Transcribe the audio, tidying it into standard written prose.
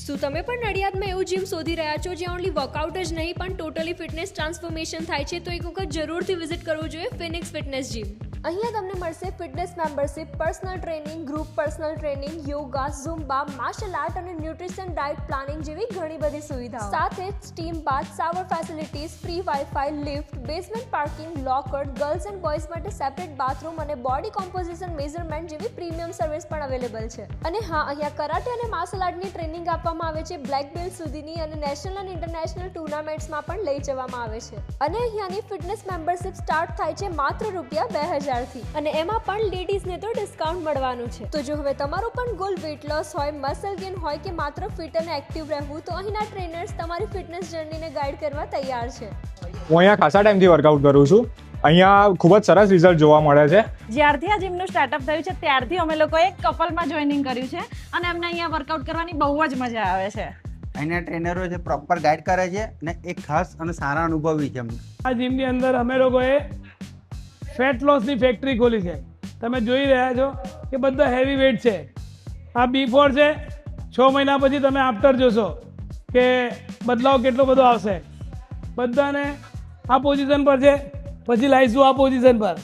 શું તમે પણ નડિયાદમાં એવું જીમ શોધી રહ્યા છો જ્યાં ઓનલી વર્કઆઉટ જ નહીં પણ ટોટલી ફિટનેસ ટ્રાન્સફોર્મેશન થાય છે? તો એક વખત જરૂરથી વિઝિટ કરવું જોઈએ ફિનિક્સ ફિટનેસ જીમ. અહીંયા તમને મળશે fitness membership, personal training, group personal training, yoga, ઝુમ્બા, martial art અને ન્યુટ્રિશન ડાયટ પ્લાનિંગ જેવી ઘણી બધી સુવિધાઓ. સાથે જ steam bath, shower facilities, free wifi, lift, basement parking, locker, girls and boys માટે સેપરેટ બાથરૂમ અને બોડી કોમ્પોઝિશન મેઝરમેન્ટ જેવી પ્રીમિયમ સર્વિસ પણ અવેલેબલ છે. અને હા, અહીંયા કરાટે અને માર્શલ આર્ટની ટ્રેનિંગ આપવામાં આવે છે. બ્લેક બેલ્ટ સુધીની અને નેશનલ અને ઇન્ટરનેશનલ ટુર્નામેન્ટ્સમાં પણ લઈ જવામાં આવે છે. અને અહીંયાની ફિટનેસ મેમ્બરશિપ સ્ટાર્ટ થાય છે માત્ર ₹2000 અને એમાં પણ લેડીઝને તો ડિસ્કાઉન્ટ મળવાનું છે. તો જો હવે તમારો પણ ગોલ વેટ લોસ હોય, મસલ ગેઇન હોય કે માત્ર ફિટ અને એક્ટિવ રહેવું, તો અહીંના ટ્રેનર્સ તમારી ફિટનેસ જર્નીને ગાઈડ કરવા તૈયાર છે. હું અહીંયા ખાસા ટાઈમથી વર્કઆઉટ કરું છું. અહીંયા ખૂબ જ સરસ રિઝલ્ટ જોવા મળે છે. જ્યારથી આ જીમનું સ્ટાર્ટઅપ થયું છે ત્યારથી અમે લોકોએ કપલમાં જોઈનિંગ કર્યું છે અને અમને અહીંયા વર્કઆઉટ કરવાની બહુ જ મજા આવે છે. અહીંના ટ્રેનરો જે પ્રોપર ગાઈડ કરે છે અને એક ખાસ અને સારા અનુભવી છે. આ જીમની અંદર અમે લોકોએ ફેટ લોસની ફેક્ટરી ખોલી છે. તમે જોઈ રહ્યા છો કે બધા હેવી વેઇટ છે. આ બિફોર છે. 6 મહિના પછી તમે આફ્ટર જોશો કે બદલાવ કેટલો બધો આવશે. બધાને આ પોઝિશન પર છે, પછી લાવીશું આ પોઝિશન પર.